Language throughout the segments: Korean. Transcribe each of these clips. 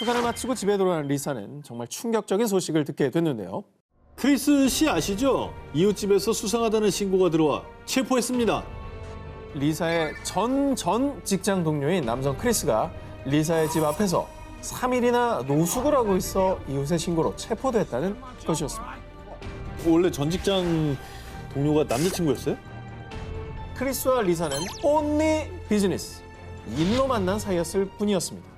수산을 마치고 집에 돌아온 리사는 정말 충격적인 소식을 듣게 됐는데요. 크리스 씨 아시죠? 이웃집에서 수상하다는 신고가 들어와 체포했습니다. 리사의 전 직장 동료인 남성 크리스가 리사의 집 앞에서 3일이나 노숙을 하고 있어 이웃의 신고로 체포됐다는 것이었습니다. 원래 전 직장 동료가 남자친구였어요? 크리스와 리사는 only 비즈니스, 일로 만난 사이였을 뿐이었습니다.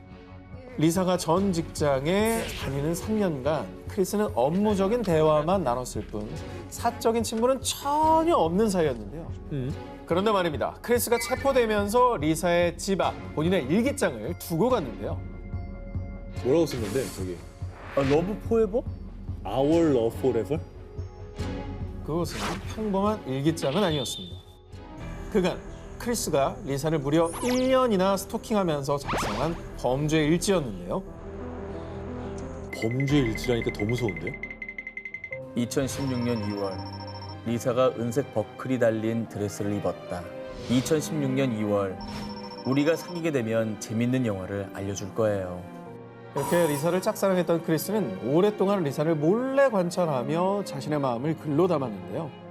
리사가 전 직장에 다니는 3년간 크리스는 업무적인 대화만 나눴을 뿐 사적인 친분은 전혀 없는 사이였는데요. 그런데 말입니다. 크리스가 체포되면서 리사의 집 앞 본인의 일기장을 두고 갔는데요. 뭐라고 쓴 건데, 저기? 러브 포에버? Our love forever? 그것은 평범한 일기장은 아니었습니다. 그간 크리스가 리사를 무려 1년이나 스토킹하면서 작성한 범죄 일지였는데요. 범죄 일지라니까 더 무서운데? 2016년 2월 리사가 은색 버클이 달린 드레스를 입었다. 2016년 2월 우리가 사귀게 되면 재밌는 영화를 알려줄 거예요. 이렇게 리사를 짝사랑했던 크리스는 오랫동안 리사를 몰래 관찰하며 자신의 마음을 글로 담았는데요.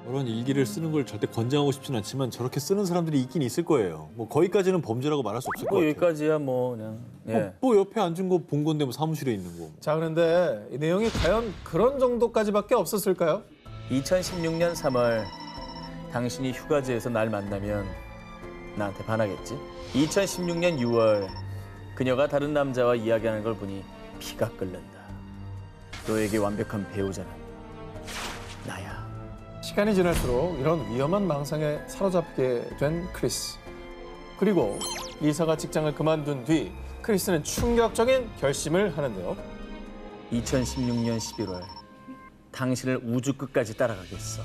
이런 일기를 쓰는 걸 절대 권장하고 싶진 않지만 저렇게 쓰는 사람들이 있긴 있을 거예요. 뭐 거기까지는 범죄라고 말할 수 없을 것 같아요. 여기까지야 뭐 그냥. 예. 뭐 옆에 앉은 거 본 건데 뭐 사무실에 있는 거. 자, 그런데 이 내용이 과연 그런 정도까지밖에 없었을까요? 2016년 3월 당신이 휴가지에서 날 만나면 나한테 반하겠지? 2016년 6월 그녀가 다른 남자와 이야기하는 걸 보니 피가 끓는다. 너에게 완벽한 배우자는 나야. 시간이 지날수록 이런 위험한 망상에 사로잡게 된 크리스. 그리고 리사가 직장을 그만둔 뒤 크리스는 충격적인 결심을 하는데요. 2016년 11월 당신을 우주 끝까지 따라가겠어.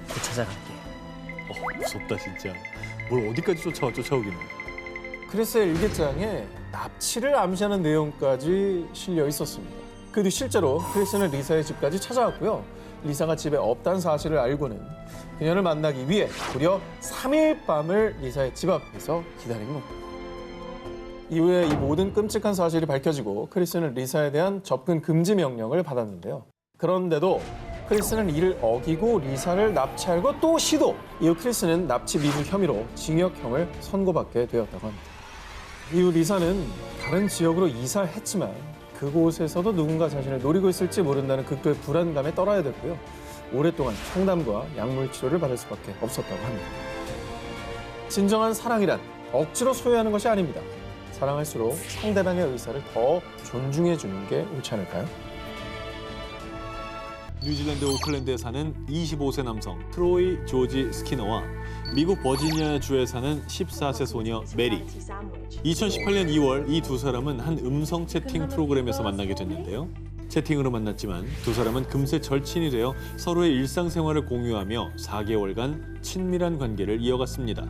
곧 찾아갈게. 무섭다 진짜. 뭘 어디까지 쫓아오기는. 크리스의 일기장에 납치를 암시하는 내용까지 실려 있었습니다. 그 뒤 실제로 크리스는 리사의 집까지 찾아왔고요. 리사가 집에 없다는 사실을 알고는 그녀를 만나기 위해 무려 3일 밤을 리사의 집 앞에서 기다린 겁니다. 이후에 이 모든 끔찍한 사실이 밝혀지고 크리스는 리사에 대한 접근 금지 명령을 받았는데요. 그런데도 크리스는 이를 어기고 리사를 납치하고 또 시도! 이후 크리스는 납치 미수 혐의로 징역형을 선고받게 되었다고 합니다. 이후 리사는 다른 지역으로 이사를 했지만 그곳에서도 누군가 자신을 노리고 있을지 모른다는 극도의 불안감에 떨어야 됐고요. 오랫동안 상담과 약물 치료를 받을 수밖에 없었다고 합니다. 진정한 사랑이란 억지로 소유하는 것이 아닙니다. 사랑할수록 상대방의 의사를 더 존중해 주는 게 옳지 않을까요? 뉴질랜드 오클랜드에 사는 25세 남성 트로이 조지 스키너와 미국 버지니아주에 사는 14세 소녀 메리. 2018년 2월 이 두 사람은 한 음성 채팅 프로그램에서 만나게 됐는데요. 채팅으로 만났지만 두 사람은 금세 절친이 되어 서로의 일상생활을 공유하며 4개월간 친밀한 관계를 이어갔습니다.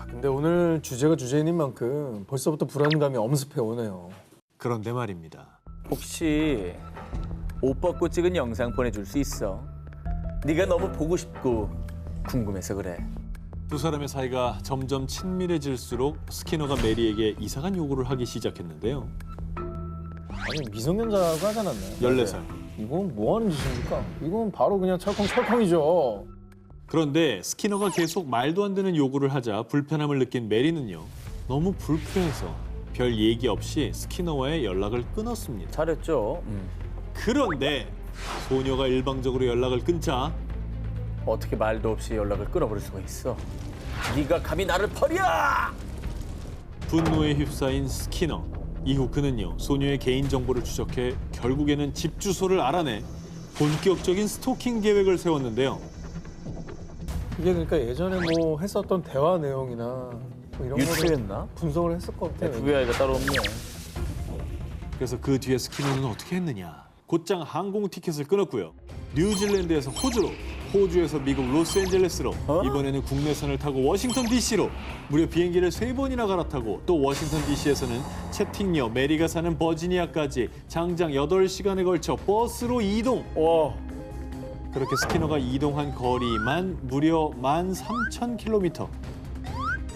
근데 오늘 주제가 주제인 만큼 벌써부터 불안감이 엄습해 오네요. 그런데 말입니다. 혹시 옷 벗고 찍은 영상 보내줄 수 있어? 네가 너무 보고 싶고 궁금해서 그래. 두 사람의 사이가 점점 친밀해질수록 스키너가 메리에게 이상한 요구를 하기 시작했는데요. 아니 미성년자가 하지 않았나요? 14살. 이건 뭐 하는 짓입니까? 이건 바로 그냥 철컹철컹이죠. 그런데 스키너가 계속 말도 안 되는 요구를 하자 불편함을 느낀 메리는요. 너무 불쾌해서 별 얘기 없이 스키너와의 연락을 끊었습니다. 잘했죠. 그런데 소녀가 일방적으로 연락을 끊자 어떻게 말도 없이 연락을 끊어버릴 수가 있어? 네가 감히 나를 버려! 분노에 휩싸인 스키너. 이후 그는요. 소녀의 개인정보를 추적해 결국에는 집 주소를 알아내 본격적인 스토킹 계획을 세웠는데요. 이게 그러니까 예전에 뭐 했었던 대화 내용이나 뭐 이런 거를 유추했나? 분석을 했을 것 같아요. FBI가 따로 없네. 그래서 그 뒤에 스키너는 어떻게 했느냐. 곧장 항공 티켓을 끊었고요. 뉴질랜드에서 호주로, 호주에서 미국 로스앤젤레스로, 이번에는 국내선을 타고 워싱턴 DC로 무려 비행기를 3번이나 갈아타고 또 워싱턴 DC에서는 채팅녀 메리가 사는 버지니아까지 장장 8시간에 걸쳐 버스로 이동. 와, 그렇게 스키너가 이동한 거리만 무려 13,000km.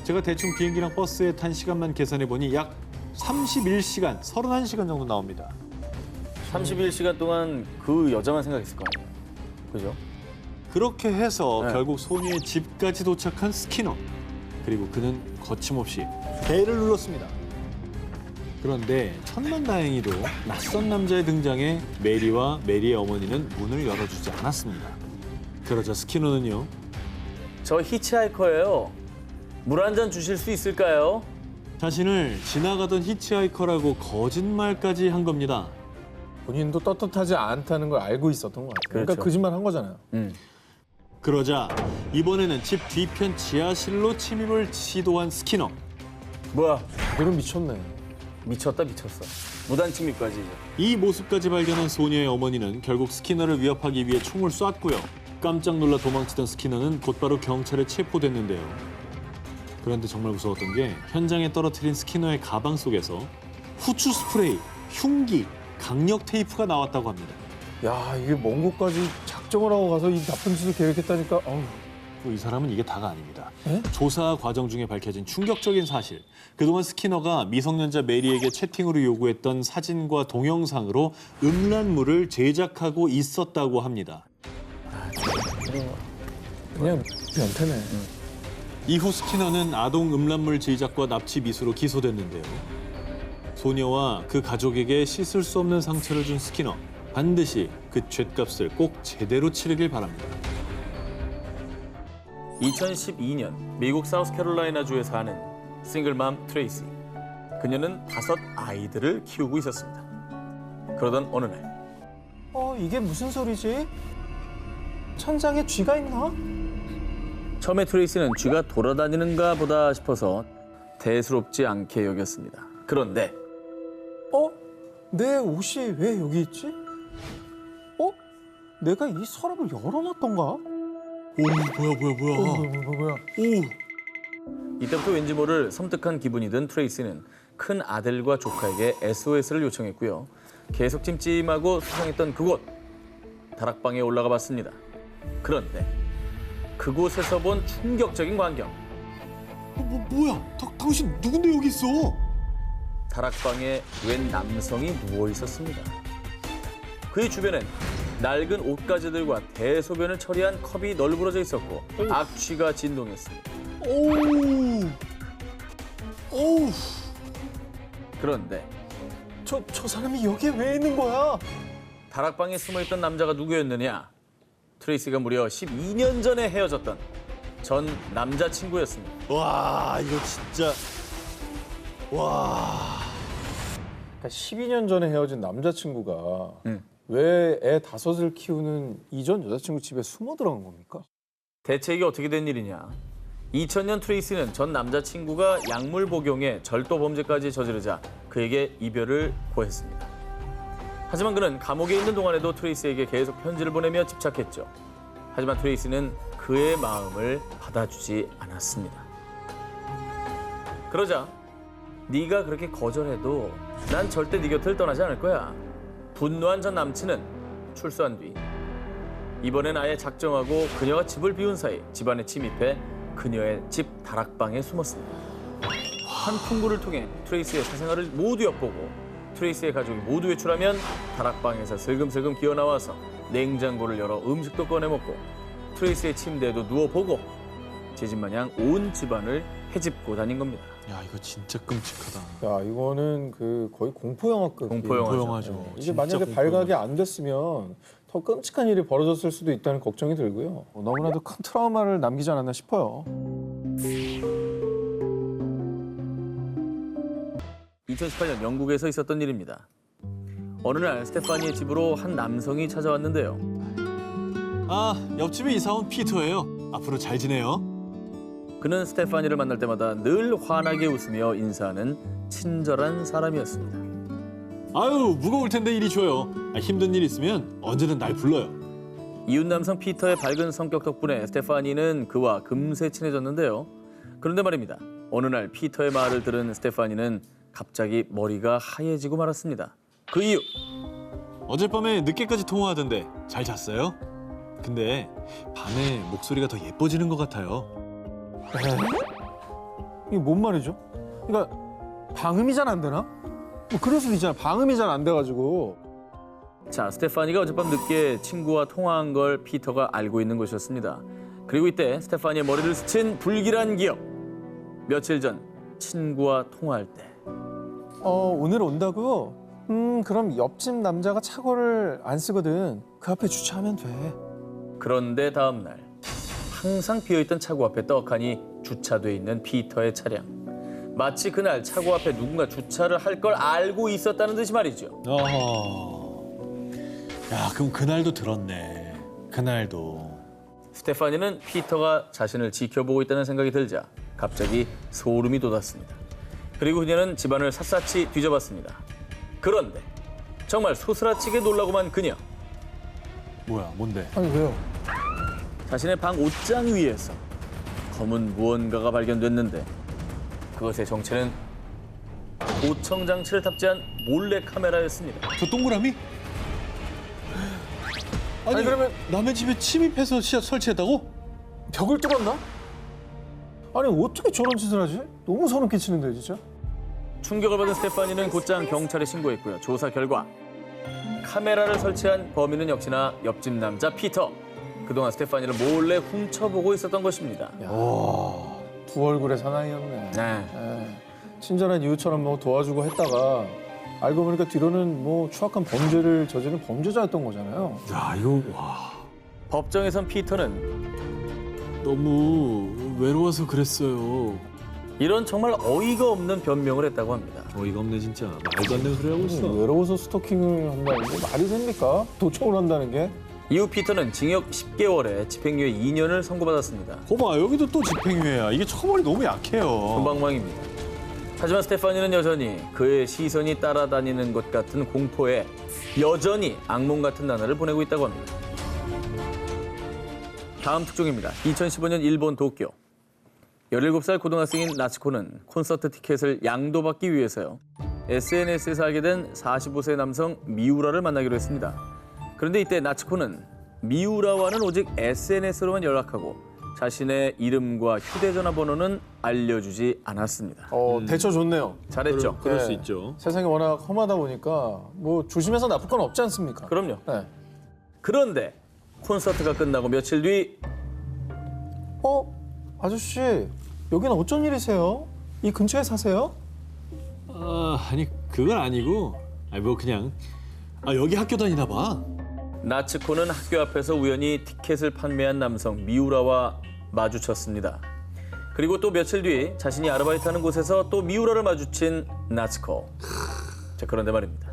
제가 대충 비행기랑 버스에 탄 시간만 계산해보니 약 31시간, 31시간 정도 나옵니다. 31시간 동안 그 여자만 생각했을 거 아니에요. 그죠? 그렇게 해서 네. 결국 소녀의 집까지 도착한 스키너. 그리고 그는 거침없이 배를 눌렀습니다. 그런데 천만다행히도 낯선 남자의 등장에 메리와 메리의 어머니는 문을 열어주지 않았습니다. 그러자 스키너는요. 저 히치하이커예요. 물 한 잔 주실 수 있을까요? 자신을 지나가던 히치하이커라고 거짓말까지 한 겁니다. 본인도 떳떳하지 않다는 걸 알고 있었던 것 같아요. 그러니까 그렇죠. 거짓말 한 거잖아요. 그러자 이번에는 집 뒤편 지하실로 침입을 시도한 스키너. 뭐야? 그대로 미쳤네. 미쳤다 미쳤어. 무단 침입까지 이제. 이 모습까지 발견한 소녀의 어머니는 결국 스키너를 위협하기 위해 총을 쐈고요. 깜짝 놀라 도망치던 스키너는 곧바로 경찰에 체포됐는데요. 그런데 정말 무서웠던 게 현장에 떨어뜨린 스키너의 가방 속에서 후추 스프레이, 흉기, 강력 테이프가 나왔다고 합니다. 야, 이게 먼 곳까지 작정을 하고 가서 이 나쁜 짓을 계획했다니까. 어우. 이 사람은 이게 다가 아닙니다. 에? 조사 과정 중에 밝혀진 충격적인 사실. 그동안 스키너가 미성년자 메리에게 채팅으로 요구했던 사진과 동영상으로 음란물을 제작하고 있었다고 합니다. 그냥 변태네. 이후 스키너는 아동 음란물 제작과 납치 미수로 기소됐는데요. 소녀와 그 가족에게 씻을 수 없는 상처를 준 스키너. 반드시 그 죗값을 꼭 제대로 치르길 바랍니다. 2012년 미국 사우스캐롤라이나주에 사는 싱글맘 트레이시. 그녀는 5 아이들을 키우고 있었습니다. 그러던 어느 날 이게 무슨 소리지? 천장에 쥐가 있나? 처음에 트레이시는 쥐가 돌아다니는가 보다 싶어서 대수롭지 않게 여겼습니다. 그런데 내 옷이 왜 여기 있지? 내가 이 서랍을 열어놨던가? 오, 뭐야. 오, 이때부터 왠지 모를 섬뜩한 기분이 든 트레이시는 큰 아들과 조카에게 SOS를 요청했고요. 계속 찜찜하고 수상했던 그곳 다락방에 올라가 봤습니다. 그런데 그곳에서 본 충격적인 광경. 뭐야? 당신 누군데 여기 있어? 다락방에 웬 남성이 누워 있었습니다. 그의 주변엔 낡은 옷가지들과 대소변을 처리한 컵이 널브러져 있었고 악취가 진동했습니다. 오우. 그런데 저 사람이 여기에 왜 있는 거야? 다락방에 숨어있던 남자가 누구였느냐? 트레이시가 무려 12년 전에 헤어졌던 전 남자친구였습니다. 와, 이거 진짜. 와. 그러니까 12년 전에 헤어진 남자친구가 왜 애 5을 키우는 이전 여자친구 집에 숨어 들어간 겁니까? 대체 이게 어떻게 된 일이냐? 2000년 트레이시는 전 남자친구가 약물 복용에 절도 범죄까지 저지르자 그에게 이별을 고했습니다. 하지만 그는 감옥에 있는 동안에도 트레이시에게 계속 편지를 보내며 집착했죠. 하지만 트레이시는 그의 마음을 받아주지 않았습니다. 그러자 네가 그렇게 거절해도 난 절대 네 곁을 떠나지 않을 거야. 분노한 전 남친은 출소한 뒤 이번엔 아예 작정하고 그녀가 집을 비운 사이 집안에 침입해 그녀의 집 다락방에 숨었습니다. 한 풍구를 통해 트레이스의 사생활을 모두 엿보고 트레이스의 가족이 모두 외출하면 다락방에서 슬금슬금 기어나와서 냉장고를 열어 음식도 꺼내 먹고 트레이스의 침대에도 누워보고 제 집마냥 온 집안을 헤집고 다닌 겁니다. 야, 이거 진짜 끔찍하다. 야, 이거는 그 거의 공포 영화급. 공포영화죠. 이게 진짜 만약에 공포영화죠. 발각이 안 됐으면 더 끔찍한 일이 벌어졌을 수도 있다는 걱정이 들고요. 너무나도 큰 트라우마를 남기지 않았나 싶어요. 2018년 영국에서 있었던 일입니다. 어느 날 스테파니의 집으로 한 남성이 찾아왔는데요. 아, 옆집에 이사 온 피터예요. 앞으로 잘 지내요. 그는 스테파니를 만날 때마다 늘 환하게 웃으며 인사하는 친절한 사람이었습니다. 아유, 무거울 텐데 이리 줘요. 힘든 일 있으면 언제든 날 불러요. 이웃 남성 피터의 밝은 성격 덕분에 스테파니는 그와 금세 친해졌는데요. 그런데 말입니다. 어느 날 피터의 말을 들은 스테파니는 갑자기 머리가 하얘지고 말았습니다. 그 이유, 어젯밤에 늦게까지 통화하던데 잘 잤어요? 근데 밤에 목소리가 더 예뻐지는 것 같아요. 이게 뭔 말이죠? 그러니까 방음이 잘 안 되나? 뭐 그래서 있잖아. 방음이 잘 안 돼가지고. 자, 스테파니가 어젯밤 늦게 친구와 통화한 걸 피터가 알고 있는 것이었습니다. 그리고 이때 스테파니의 머리를 스친 불길한 기억. 며칠 전 친구와 통화할 때. 오늘 온다고요? 그럼 옆집 남자가 차고를 안 쓰거든. 그 앞에 주차하면 돼. 그런데 다음 날 항상 비어있던 차고 앞에 떡하니 주차돼 있는 피터의 차량. 마치 그날 차고 앞에 누군가 주차를 할 걸 알고 있었다는 듯이 말이죠. 야, 그럼 그날도 들었네. 그날도. 스테파니는 피터가 자신을 지켜보고 있다는 생각이 들자 갑자기 소름이 돋았습니다. 그리고 그녀는 집안을 샅샅이 뒤져봤습니다. 그런데 정말 소스라치게 놀라고만 그녀. 뭐야, 뭔데? 아니 왜요? 자신의 방 옷장 위에서 검은 무언가가 발견됐는데 그것의 정체는 도청 장치를 탑재한 몰래 카메라였습니다. 저 동그라미? 아니, 그러면 남의 집에 침입해서 설치했다고? 벽을 뚫었나? 아니 어떻게 저런 짓을 하지? 너무 소름 끼치는데 진짜. 충격을 받은 스테파니는 곧장 경찰에 신고했고요. 조사 결과 카메라를 설치한 범인은 역시나 옆집 남자 피터. 그동안 스테파니를 몰래 훔쳐보고 있었던 것입니다. 두 얼굴의 사나이였네. 네. 친절한 이웃처럼 뭐 도와주고 했다가 알고 보니까 뒤로는 뭐 추악한 범죄를 저지른 범죄자였던 거잖아요. 야, 이거 와. 법정에선 피터는 너무 외로워서 그랬어요. 이런 정말 어이가 없는 변명을 했다고 합니다. 어이가 없네 진짜. 말도 안 되는 소리 하고 있어. 외로워서 스토킹을 한다는 게 말이 됩니까? 도청을 한다는 게? 이후 피터는 징역 10개월에 집행유예 2년을 선고받았습니다. 거봐, 여기도 또 집행유예야. 이게 처벌이 너무 약해요. 금방망입니다. 하지만 스테파니는 여전히 그의 시선이 따라다니는 것 같은 공포에 여전히 악몽 같은 나날을 보내고 있다고 합니다. 다음 특종입니다. 2015년 일본 도쿄. 17살 고등학생인 나츠코는 콘서트 티켓을 양도받기 위해서요. SNS에서 알게 된 45세 남성 미우라를 만나기로 했습니다. 그런데 이때 나츠코는 미우라와는 오직 SNS로만 연락하고 자신의 이름과 휴대전화 번호는 알려주지 않았습니다. 대처 좋네요. 잘했죠? 그럴 네. 수 있죠. 세상이 워낙 험하다 보니까 뭐 조심해서 나쁠 건 없지 않습니까? 그럼요. 네. 그런데 콘서트가 끝나고 며칠 뒤 아저씨 여기는 어쩐 일이세요? 이 근처에 사세요? 아니 그건 아니고, 뭐 그냥 여기 학교 다니나 봐. 나츠코는 학교 앞에서 우연히 티켓을 판매한 남성 미우라와 마주쳤습니다. 그리고 또 며칠 뒤 자신이 아르바이트하는 곳에서 또 미우라를 마주친 나츠코. 자, 그런데 말입니다.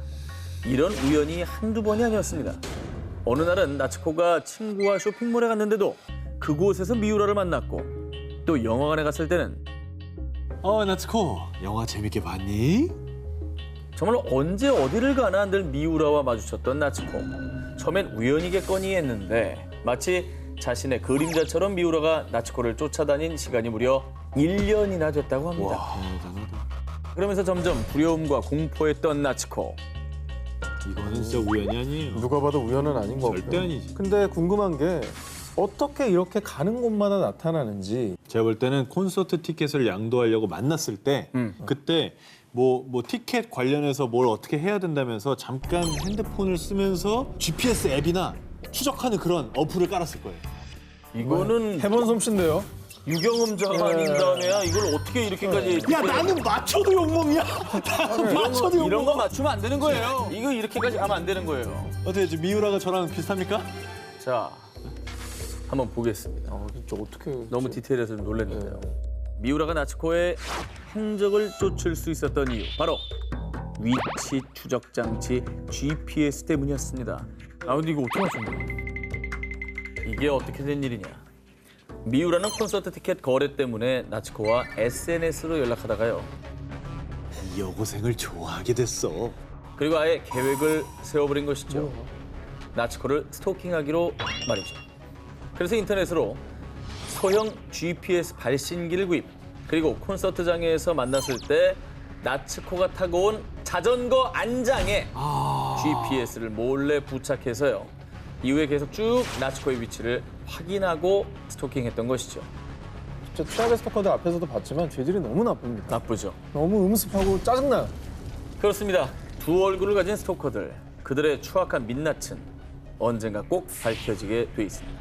이런 우연이 한두 번이 아니었습니다. 어느 날은 나츠코가 친구와 쇼핑몰에 갔는데도 그곳에서 미우라를 만났고 또 영화관에 갔을 때는 나츠코, 영화 재밌게 봤니? 정말 언제 어디를 가나 늘 미우라와 마주쳤던 나츠코. 처음엔 우연이겠거니 했는데 마치 자신의 그림자처럼 미우라가 나츠코를 쫓아다닌 시간이 무려 1년이나 됐다고 합니다. 와, 대단하다. 그러면서 점점 두려움과 공포에 떤 나츠코. 이거는 진짜 우연이 아니에요. 누가 봐도 우연은 아닌 거고. 절대 아니지. 근데 궁금한 게 어떻게 이렇게 가는 곳마다 나타나는지. 제가 볼 때는 콘서트 티켓을 양도하려고 만났을 때 그때 뭐 티켓 관련해서 뭘 어떻게 해야 된다면서 잠깐 핸드폰을 쓰면서 GPS 앱이나 추적하는 그런 어플을 깔았을 거예요. 이거는 해본 솜씨인데요. 유경험자가 아닌 다음에야 이걸 어떻게 이렇게까지 야, 나는 맞춰도 욕먹이야. 맞춰도 욕먹. 이런 거 맞추면 안 되는 거예요. 이거 이렇게까지 가면 안 되는 거예요. 어떻게 지금 미우라가 저랑 비슷합니까? 자, 한번 보겠습니다. 진짜 어떻게 너무 디테일해서 좀 놀랐는데요. 미우라가 나츠코의 행적을 쫓을 수 있었던 이유, 바로 위치 추적 장치 GPS 때문이었습니다. 근데 이거 어떻게 맞춘 거야? 이게 어떻게 된 일이냐? 미우라는 콘서트 티켓 거래 때문에 나츠코와 SNS로 연락하다가요. 이 여고생을 좋아하게 됐어. 그리고 아예 계획을 세워버린 것이죠. 나츠코를 스토킹하기로 말이죠. 그래서 인터넷으로 소형 GPS 발신기를 구입, 그리고 콘서트장에서 만났을 때 나츠코가 타고 온 자전거 안장에 GPS를 몰래 부착해서요. 이후에 계속 쭉 나츠코의 위치를 확인하고 스토킹했던 것이죠. 저 최악의 스토커들 앞에서도 봤지만 죄질이 너무 나쁩니다. 나쁘죠. 너무 음습하고 짜증나요. 그렇습니다. 두 얼굴을 가진 스토커들, 그들의 추악한 민낯은 언젠가 꼭 밝혀지게 돼 있습니다.